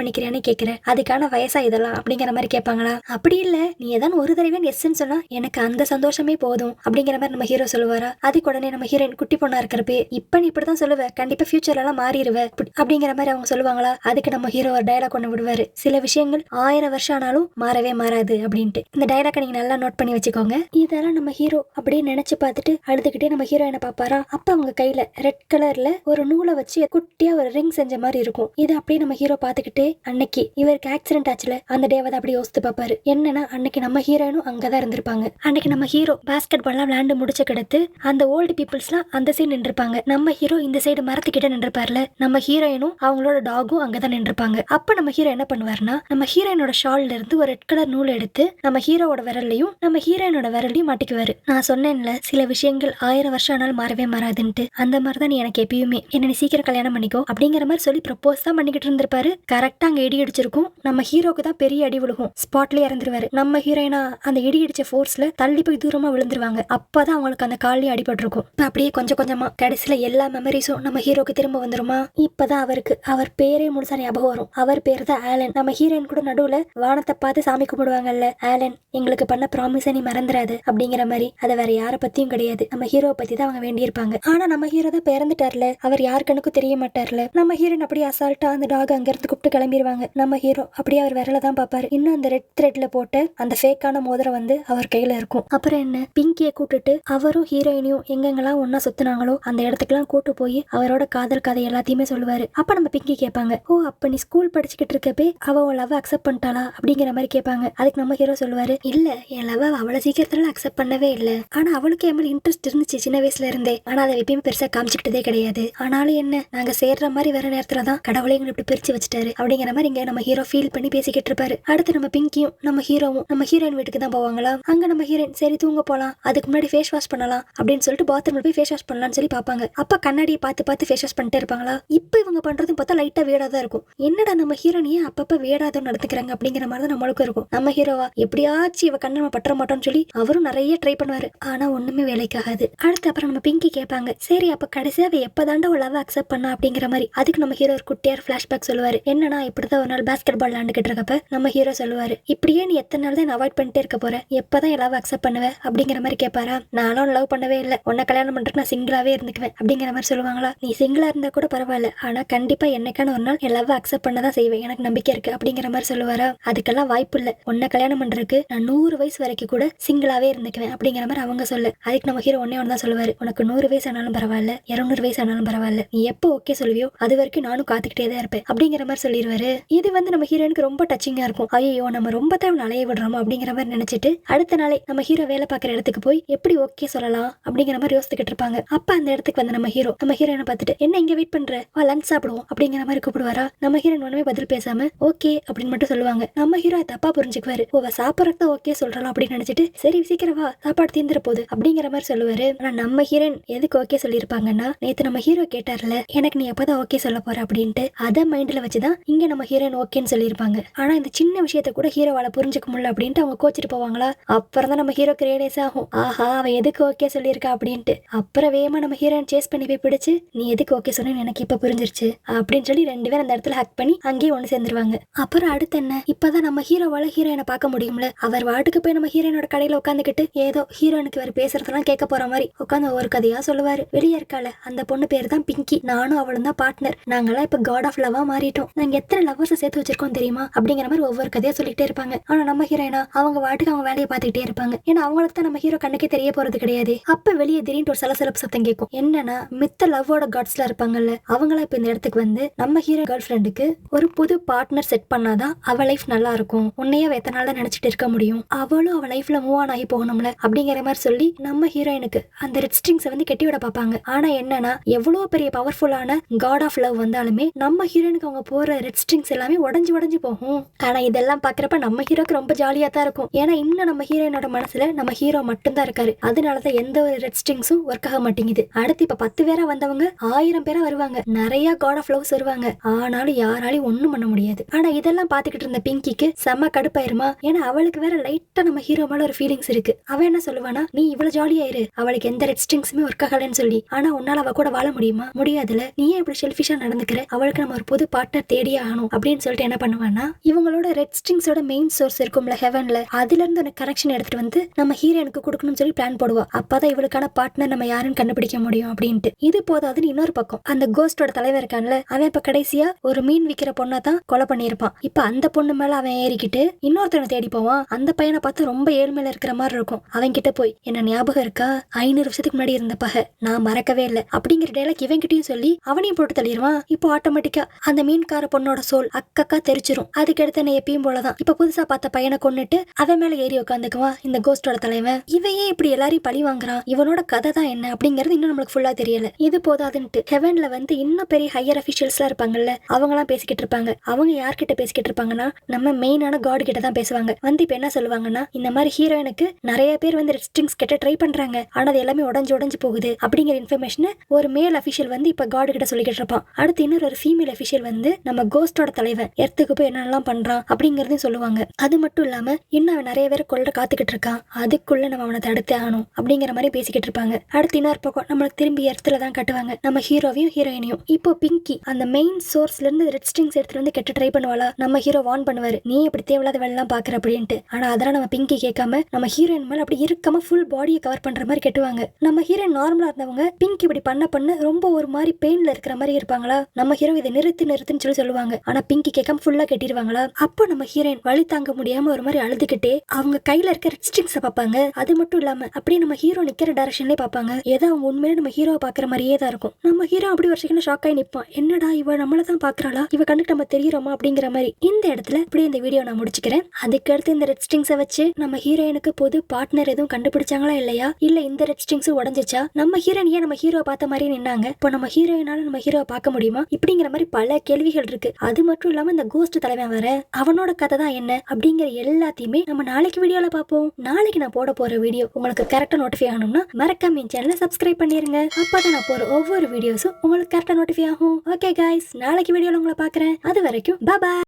பண்ணிக்கிறியான்னு கேட்கிற, அதுக்கான வயசா இதெல்லாம் அப்படிங்கிற மாதிரி கேட்பாங்களா. அப்படி இல்ல, நீ ஏதாவது ஒரு தடவை எஸ்ன்னு சொன்னா எனக்கு அந்த சந்தோஷமே போதும் அப்படிங்கிற மாதிரி நம்ம ஹீரோ சொல்லுவாரா. அதுக்கு உடனே நம்ம ஹீரோயின் குட்டி பொண்ணா இருக்கிறப்ப, இப்ப நீ இப்படிதான் சொல்லுவ, கண்டிப்பா ஃபியூச்சர்ல எல்லாம் மாறிடுவ அப்படிங்கிற மாதிரி அவங்க சொல்லுவாங்களா. அதுக்கு நம்ம ஹீரோ ஒரு டயலாக் ஒண்ணு விடுவாரு, சில விஷயங்கள் 1000 வருஷம் ஆனாலும் மாறவே மாறாது அப்படின்ட்டு. இந்த டயலாக் நீங்க நல்லா நோட் பண்ணி வச்சுக்கோங்க. இதெல்லாம் நம்ம ஹீரோ அப்படியே நினைச்சு பார்த்துட்டு அழுதுகிட்டே நம்ம ஹீரோயினை பாப்பாரா. அப்ப அவங்க கையில ரெட் கலர்ல ஒரு நூலை வச்சு குட்டியா ஒரு ரிங் செஞ்ச மாதிரி இருக்கும். இது அப்படியே நம்ம ஹீரோ பாத்துக்கிட்டு, அன்னைக்கு இவருக்கு ஆக்சிடென்ட் ஆச்சுல அந்த டேவை அப்படி யோசித்து பாப்பாரு. என்னன்னா, அன்னைக்கு நம்ம ஹீரோயினும் அங்கதான் இருந்திருப்பாங்க. அன்னைக்கு நம்ம ஹீரோ பாஸ்கெட் பால்லாம் விளையாண்டு முடிச்ச கிடத்து அந்த ஓல்டு பீப்புள்ஸ்லாம் அந்த சைடு நின்றுப்பாங்க. நம்ம ஹீரோ இந்த சைடு மரத்துக்கிட்ட நின்றுப்பார்ல, நம்ம ஹீரோயினும் அவங்களோட டாகும் அங்கதான் நின்றுப்பாங்க. அப்ப நம்ம ஹீரோ என்ன பண்ணுவாருன்னா, நம்ம ஹீரோயினோட ஷால்ல இருந்து ஒரு ரெட் கலர் நூல் எடுத்து நம்ம ஹீரோவோட விரல்லையும் நம்ம ஹீரோயினோட விரல்லையும் மாட்டிக்குவாரு. நான் சொன்னேன்ல, சில விஷயங்கள் 1000 வருஷம் ஆனாலும் மாறவே மாறாதுன்ட்டு, அந்த மாதிரிதான் நீ எனக்கு எப்பயுமே என்ன சீக்கிரம் கல்யாணம் பண்ணிக்கோ அப்படிங்கிற மாதிரி சொல்லி ப்ரப்போஸ் தான் பண்ணிக்கிட்டு இருந்திருப்பாரு. கரெக்டா அங்க இடி அடிச்சிருக்கும். நம்ம ஹீரோக்கு தான் பெரிய அடி விழுகும், ஸ்பாட்ல இறந்துருவாரு. நம்ம ஹீரோயினா அந்த இடி அடிச்ச ஃபோர்ஸ்ல தள்ளி போய் தூரமா விழுந்துருவாங்க. அப்பதான் அவங்களுக்கு அந்த கால்லயும் அடிபட்டிருக்கும். அப்படியே கொஞ்சம் கொஞ்சமா கடைசியில எல்லா மெமரிஸும் நம்ம ஹீரோக்கு திரும்ப வந்துருமா. இப்பதான் அவருக்கு அவர் பேரே முழுசா ஞாபகம் வரும். அவர் பேர் தான் ஆலன். நம்ம ஹீரோயின் கூட நடுவுல வானத்தை பார்த்து சாமி கும்பிடுவாங்கல்ல, ஆலன் எங்களுக்கு பண்ண ப்ராமிஸை நீ மறந்துடாது அப்படிங்கிற மாதிரி. அதை வேற யாரை பத்தியும் கிடையாது, நம்ம ஹீரோவை பத்தி தான் அவங்க வேண்டியிருப்பாங்க. ஆனா நம்ம ஹீரோ தான் பிறந்துட்டார்ல, அவர் யார் கண்ணுக்கும் தெரிய மாட்டார்ல. நம்ம ஹீரோயின் அப்படியே அசால்ட்டா அந்த டாக் அங்க இருந்து கூப்பிட்டு கிளம்பிடுவாங்க. நம்ம ஹீரோ அப்படியே அவர் விரல தான் பாப்பாரு. இன்னும் அந்த ரெட் த்ரெட்ல போட்டு அந்த ஃபேக்கான மோதிரம் வந்து அவர் கையில இருக்கும். அப்புறம் என்ன, பிங்கியை கூட்டுட்டு அவரும் ஹீரோயினையும் எங்கெங்கெல்லாம் ஒன்னா சுத்தினாங்களோ அந்த இடத்துக்குலாம் கூட்டு போய் அவரோட காதல் கதை எல்லாத்தையுமே சொல்லுவாரு. அப்ப நம்ம பிங்கி கேட்பாங்க, ஓ அப்ப நீ ஸ்கூல் படிச்சுக்கிட்டு இருக்கப்பே அவ உன் லவ் அக்செப்ட் பண்ணிட்டாளா அப்படிங்கிற மாதிரி கேட்பாங்க. அதுக்கு நம்ம ஹீரோ சொல்லுவாரு, இல்ல என் லவ் அவளை சீக்கிரத்துல அக்செப்ட் பண்ணவே இல்ல. ஆனா அவளுக்கு என் மேல இன்ட்ரெஸ்ட் இருந்துச்சு சின்ன வயசுல இருந்தே. ஆனா அதை எப்பயுமே பெருசா காமிச்சுக்கிட்டதே கிடையாது. ஆனாலும் என்ன, நாங்க சேர்ற மாதிரி வர நேரத்துலதான் கடவுளை எங்களை இப்படி பிரிச்சு வச்சுட்டாரு அப்படிங்கிற மாதிரி இங்க நம்ம ஹீரோ ஃபீல் பண்ணி பேசிக்கிட்டு இருப்பாரு. அடுத்து நம்ம பிங்கியும் நம்ம ஹீரோவும் நம்ம ஹீரோயின் வீட்டுக்கு தான் போவாங்களா. அங்க நம்ம ஹீரோயின் சரி தூங்க போலாம், அதுக்கு முன்னாடி ஃபேஸ் வாஷ் பண்ணலாம் அப்படின்னு சொல்லிட்டு பாத்ரூம்ல போய் ஃபேஸ் வாஷ் பண்ணலாம்னு சொல்லி பாப்பாங்க. அப்ப கண்ணாடியை பார்த்து பார்த்து ஃபேஸ் வாஷ் பண்ணிட்டே இருப்பாங்களா. இப்ப இவங்க பண்றதும் பார்த்தா லைட்டா வேடா தான் இருக்கும். என்னடா நம்ம ஹீரோனியே அப்பப்ப வேடாதான் நடத்துக்கிறாங்க அப்படிங்கிற மாதிரி தான் நம்மளுக்கும் இருக்கும். நம்ம ஹீரோவா எப்படியாச்சும் இவ கண்ணை பற்ற மாட்டோம்னு சொல்லி அவரும் நிறைய ட்ரை பண்ணுவாரு. ஆனா ஒண்ணுமே வேலைக்காகாது. அடுத்து அப்புறம் நம்ம பிங்கி கேட்பாங்க, சரி அப்ப கடைசியா அவ எப்பதாண்டா ஒரு லவ் அக்செப்ட் பண்ணா அப்படிங்கிற மாதிரி. அதுக்கு நம்ம ஹீரோ ஒரு குட்டியார் பிளாஷ்பேக் சொல்லுவாரு. என்னன்னா இப்படிதான் ஒரு நாள் பாஸ்கெட் பால் விளையாண்டுகிட்டு இருக்கப்ப நம்ம ஹீரோ சொல்லுவாரு, இப்படியே நீ எத்தனை நாள் தான் அவாய்ட் பண்ணிட்டே இருக்க போற, எப்பதான் லவ் அக்செப்ட் பண்ணுவ அப்படிங்கிற மாதிரி கேட்பாரா. நானும் லவ் பண்ணவே இல்லை, உன்னை கல்யாணம் பண்றதுக்கு நான் சிங்கிளாவே இருந்துக்குவேன் அப்படிங்கிற மாதிரி சொல்லுவாங்களா. நீ சிங்கிளா இருந்தா கூட பரவாயில்ல, ஆனா கண்டிப்பா என்னைக்கான ஒரு நாள் என் லவ் அக்செப்ட் பண்ணதான் செய்வேன், எனக்கு நம்பிக்கை இருக்கு அப்படிங்கிற மாதிரி சொல்லுவாரா. அதுக்கெல்லாம் வாய்ப்பு இல்ல, உன்னை கல்யாணம் பண்றதுக்கு நான் 100 வயசு வரைக்கும் கூட சிங்கிளாவே இருந்துக்குவேன் அப்படிங்கிற மாதிரி அவங்க சொல்ல. அதுக்கு நம்ம ஹீரோ ஒன்னே ஒன்னு தான் சொல்லுவாரு, உனக்கு 100 வயசு ஆனாலும் பரவாயில்ல, 200 வயசு ஆனாலும் பரவாயில்ல, நீ எப்போ ஓகே சொல்லுவியோ அது வரைக்கும் நானும் காத்துக்கிட்டே தான் இருப்பேன் அப்படிங்கிற மாதிரி சொல்லிடுவாரு. இது வந்து நம்ம ஹீரோனுக்கு ரொம்ப டச்சிங்கா இருக்கும். ஐயோ நம்ம ரொம்ப தான் அலைய விடுறோமோ அப்படிங்கிற மாதிரி நினைச்சிட்டு அடுத்த நாளே நம்ம ஹீரோ வேலை பார்க்குற இடத்துக்கு போய் எப்படி ஓகே சொல்லலாம் அப்படிங்கிற மாதிரி யோசிச்சுக்கிட்டு இருப்பாங்க. அப்ப அந்த இடத்துக்கு வந்து நம்ம ஹீரோயினை பார்த்துட்டு, என்ன இங்க வெயிட் பண்ற, வா லஞ்ச் சாப்பிடுவோம் அப்படிங்கிற மாதிரி கூப்பிடுவாரா. நம்ம ஹீரோயின் ஒண்ணுமே பதில் பேசாம ஓகே அப்படின்னு மட்டும் சொல்லுவாங்க. நம்ம ஹீரோ தப்பா புரிஞ்சுக்குவாரு, ஓ சாப்பிடறத ஓகே சொல்றலாம் அப்படின்னு நினைச்சிட்டு சரி சீக்கிரம் வா சாப்பாடு தீந்துற போகுது அப்படிங்கிற மாதிரி சொல்லுவாரு. ஆனா நம்ம ஹீரோயின் எதுக்கு ஓகே சொல்லியிருப்பாங்கன்னா, நேத்து நம்ம ஹீரோ கேட்டார்ல எனக்கு நீ எப்பதான் ஓகே சொல்ல போற அப்படின்ட்டு, அதை மைண்ட்ல வச்சுதான் இங்க நம்ம ஹீரோயின் ஓகேன்னு சொல்லியிருப்பாங்க. ஆனா இந்த சின்ன விஷயத்த கூட ஹீரோவால புரிஞ்சுக்க முடியல அப்படின்ட்டு அவங்க கோச்சிட்டு போவாங்களா. அப்புறம் தான் நம்ம ஹீரோ கிரியேட் ஆகும், ஆஹா அவன் எதுக்கு ஓகே சொல்லியிருக்கா அப்படின்ட்டு. அப்புறம் வேகமா நம்ம ஹீரோயின் சேஸ் பண்ணி போய் பிடிச்சு, நீ எதுக்கு ஓகே சொன்னு எனக்கு இப்ப புரிஞ்சிருச்சு அப்படின்னு சொல்லி 2 பேரும் அந்த இடத்துல ஹக் பண்ணி அங்கேயே ஒண்ணு சேர்ந்துருவாங்க. அப்புறம் அடுத்து என்ன, இப்பதான் நம்ம ஹீரோவால ஹீரோயினை பார்க்க முடியும்ல. அவர் வாட்டுக்கு போய் நம்ம ஹீரோயினோட கடையில உட்காந்துக்கிட்டு ஏதோ ஹீரோனுக்கு வேற பேசுறதெல்லாம் கேட்க போற மாதிரி உட்காந்து ஒவ்வொரு கதையா சொல்லுவாரு. வெளியே இருக்கால அந்த பொண்ணு பேரு தான் பிங்கி, நானும் அவளும் தான் பார்ட்னர், நாங்கெல்லாம் இப்ப காட் ஆஃப் லவ்வா மாறிட்டோம், நாங்க எத்தனை லவ்வர்ஸை சேர்த்து வச்சிருக்கோம் தெரியுமா அப்படிங்கிற மாதிரி ஒவ்வொரு கதையா சொல்லிட்டே இருப்பாங்க. ஆனா நம்ம ஹீரோயினா அவங்க வாட்டுக்கு அவங்க வேலையை பார்த்துக்கிட்டே இருப்பாங்க. ஏன்னா அவங்களுக்கு தான் நம்ம ஹீரோ கண்ணுக்கே தெரிய போறது கிடையாது. அப்ப வெளியே திடீர்னு ஒரு சலசலப்பு சத்தம் கேட்கும். என்னன்னா மித்த லவ்வோட காட்ஸ்ல இருப்பாங்கல்ல, அவங்களா இப்ப இந்த இடத்துக்கு வந்து நம்ம ஹீரோ கேர்ள் ஃப்ரெண்டுக்கு ஒரு புது பார்ட்னர் செட் பண்ணாதான் அவ லைஃப் நல்லா இருக்கும், உன்னையே எத்தனை நாள் தான் நினைச்சிட்டு இருக்க முடியும், அவளும் அவ லைஃப்ல மூவ் ஆன் ஆகி போகணும்ல அப்படிங்கிற மாதிரி சொல்லி நம்ம ஹீரோயினுக்கு அந்த ரெட் ஸ்ட்ரிங்ஸை வந்து கட்டி விட பார்ப்பாங்க. ஆனா என்னன்னா எவ்வளவு பெரிய பவர்ஃபுல்லான காட் ஆஃப் லவ் வந்தாலுமே நம்ம ஹீரோயினுக்கு அவங்க போற ரெட் ஸ்ட்ரிங்ஸ் எல்லாமே உடஞ்சு போகும். ஆனா இதெல்லாம் பாக்குறப்ப நம்ம ஹீரோக்கு ரொம்ப ஜாலியா தான் இருக்கும். ஏன்னா இன்னும் நம்ம ஹீரோயினோட மனசுல நம்ம ஹீரோ மட்டும்தான் இருக்காரு. அதனாலதான் எந்த ஒரு ரெட் ஸ்ட்ரிங்ஸும் ஒர்க் ஆக மாட்டேங்குது. அடுத்து இப்ப 10 பேரா வந்தவங்க 1000 பேரா வருவாங்க, நிறைய காட் ஆஃப் லவ்ஸ் வருவாங்க. ஆனாலும் யாராலையும் ஒண்ணும் பண்ண முடியாது. ஆனா இதெல்லாம் பாத்துக்கிட்டு இருந்த பிங்கிக்கு செம்ம கடுப்பாயிருமா. ஏன்னா அவளுக்கு வேற லைட்டா நம்ம ஹீரோ மேல ஒரு ஃபீலிங்ஸ் இருக்கு. அவன் என்ன சொல்லுவானா, நீ இவ்வளவு ஜாலியாயிரு, அவளுக்கு எந்த ரெட் ஸ்ட்ரிங்ஸுமே ஒர்க் ஆகலன்னு சொல்லி. ஆனா உன்னால அவ கூட வாழ முடியுமா, முடியாதுல, நீ ஏன் இப்படி செல்ஃபிஷா நடந்துக்கிற, அவளுக்கு நம்ம ஒரு புது பார்ட்னர் தேடியே ஆகணும் அப்படின்னு சொல்லிட்டு என்ன பண்ணுவானா, இவங்களோட ரெட் ஸ்ட்ரிங்ஸோட மெயின் சோர்ஸ் இருக்கும்ல ஹெவன்ல, அதுல இருந்து ஒரு கனெக்ஷன் எடுத்துட்டு வந்து நம்ம ஹீரோனுக்கு கொடுக்கணும்னு சொல்லி பிளான் போடுவா. அப்பதான் இவளுக்கான பார்ட்னர் நம்ம யாருன்னு கண்டுபிடிக்க முடியும் அப்படின்ட்டு. இது போதாதுன்னு இன்னொரு பக்கம் அந்த கோஸ்டோட தலைவர் இருக்கான்ல, அவன் இப்ப கடைசியா ஒரு மீன் விக்கிற பொண்ணை தான் கொலை பண்ணியிருப்பான். இப்ப அந்த பொண்ணு மேல அவன் ஏறிக்கிட்டு இன்னொருத்தனை தேடி போவான். அந்த பையனை பார்த்து ரொம்ப ஏழ்மையில இருக்கிற மாதிரி இருக்கும். அவன் கிட்ட போய், என்ன ஞாபகம் இருக்கா 500 வருஷத்துக்கு முன்னாடி இருந்த பகை நான் மறக்கவே இல்லை அப்படிங்கிற டைலாக் இவன் கிட்டயும் சொல்லி அவனையும் போட்டு தள்ளிடுவான். இப்போ ஆட்டோமேட்டிக்கா அந்த மீன்கார பொண்ணோட சோல் அக்கா தெரிச்சிரும். அதுக்கடுத்து என்ன எப்பயும் போலதான் இப்ப புதுசா பார்த்த பையனை கொன்னுட்டு அவன் மேல ஏறி உட்காந்துக்குவான் இந்த கோஸ்டோட தலைவன். இவன் ஏன் இப்படி எல்லாரையும் பழி வாங்குறான், இவனோட கதை தான் என்ன அப்படிங்கறது இன்னும் நம்மளுக்கு ஃபுல்லா தெரியல. இது போதாதுன்ட்டு ஹெவன்ல வந்து இன்னும் பெரிய ஹையர் அபிஷியல்ஸ் எல்லாம் இருப்பாங்கல்ல, அவங்க எல்லாம் பேசிக்கிட்டு இருப்பாங்க. அவங்க யார்கிட்ட பேசிக்கிட்டு இருப்பாங்கன்னா நம்ம மெயினான காட் கிட்ட தான் பேசுவாங்க. வந்து இப்ப என்ன சொல்லுவாங்கன்னா, இந்த மாதிரி ஹீரோயினுக்கு நிறைய பேர் வந்து ரெட் ஸ்ட்ரிங்ஸ் கிட்ட ட்ரை பண்றாங்க, ஆனா அது எல்லாமே உடஞ்சு போகுது அப்படிங்கிற இன்ஃபர்மேஷன் ஒரு மேல் அபிஷியல் வந்து இப்ப காட் கிட்ட சொல்லிக்கிட்டு இருப்பான். அடுத்து இன்னொரு ஃபீமேல் அபிஷியல் வந்து நம்ம கோஸ்டோட தலைவன் எர்த்துக்கு போய் என்னெல்லாம் பண்றான் அப்படிங்கறதையும் சொல்லுவாங்க. அது மட்டும் இல்லாம இன்னும் அவன் நிறைய பேரை கொல்ல காத்துக்கிட்டு இருக்கான், அதுக்குள்ள நம்ம அவனை தடுத்தே ஆகணும் அப்படிங்கிற மாதிரி பேசிக்கிட்டு இருப்பாங்க. அடுத்து இன்னொரு பக்கம் நம்மளுக்கு திரும்பி எர்த்துல தான் கட்டுவாங்க நம்ம ஹீரோவையும் ஹீரோயினையும். இப்போ பிங்கி அந்த மெயின் சோர்ஸ்ல இருந்து ரெட் ஸ்ட்ரிங்ஸ் எடுத்துட்டு வந்து கெட்ட ட்ரை பண்ணுவாளா. நம்ம ஹீரோ வார்ன் பண்ணுவாரு, நீ இப்படி தேவையில்லாத வேலைலாம் பாக்குற அப்படின்ட்டு. ஆனா அதெல்லாம் நம்ம பிங்கி கேட்காம நம்ம ஹீரோயின் மேல அப்படி இருக்காம ஃபுல் பாடியை கவர் பண்ற மாதிரி கெட்டுவாங்க. நம்ம ஹீரோயின் நார்மலா இருந்தவங்க பிங்கி இப்படி பண்ண ரொம்ப ஒரு மாதிரி பெயின்ல இருக்கிற மாதிரி இருப்பாங்களா. நம்ம ஹீரோ இதை நிறுத்துன்னு சொல்லி சொல்லுவாங்க. ஆனா பிங்கி கேட்காம ஃபுல்லா கெட்டிடுவாங்களா. அப்போ நம்ம ஹீரோயின் வலி தாங்க முடியாம ஒரு மாதிரி அழுதுகிட்டே அவங்க கையில இருக்க ரெட் ஸ்ட்ரிங்ஸை பார்ப்பாங்க. அது மட்டும் இல்லாம அப்படியே நம்ம ஹீரோ நிக்கிற டைரக்ஷன்லயே பார்ப்பாங்க. ஏதோ அவங்க உண்மையிலே நம்ம ஹீரோவை பாக்குற மாதிரியே தான் இருக்கும். நம்ம ஹீரோ அப்படி ஒரு செகண்ட் ஷாக் ஆகி நிப்பான், என்னடா இவ நம்மள தான் பாக்குறாளா, இவ கண்ணுக்கு நம்ம தெரியுறோமா அப்படிங்கிற மாதிரி. இந்த இடத்துல இப்படி இந்த வீடியோ நான் முடிச்சுக்கிறேன். அதுக்கு அடுத்து இந்த ரெட் ஸ்ட்ரிங்ஸை வச்சு நம்ம ஹீரோயினுக்கு பொது பார்ட்னர் எதுவும் கண்டுபிடிச்சாங்களா இல்லையா, இல்ல இந்த ரெட் ஸ்ட்ரிங்ஸ் உடஞ்சிச்சா, நம்ம ஹீரோயின் ஏன் நம்ம ஹீரோவை பார்த்த மாதிரி நின்னாங்க, இப்போ நம்ம ஹீரோயினால நம்ம ஹீரோவை பார்க்க முடியுமா, இப்படிங்கிற மாதிரி பல கேள்விகள் இருக்கு. அது மட்டும் இல்லாம இந்த கோஸ்ட் தலைவன் வர அவனோட கதை தான் என்ன அப்படிங்கிற எல்லாத்தையுமே நம்ம நாளைக்கு வீடியோல பார்ப்போம். நாளைக்கு நான் போட போற வீடியோ உங்களுக்கு கரெக்டா நோட்டிஃபை ஆகணும்னா மறக்காம என் சேனலை சப்ஸ்கிரைப் பண்ணிருங்க. அப்பதான் நான் போற ஒவ்வொரு வீடியோஸும் உங்களுக்கு கரெக்டா நோட்டிஃபை ஆகும். ஓகே கைஸ், நாளைக்கு வீடியோல உங்களை பார்க்கறேன். அது வரைக்கும் பாய்.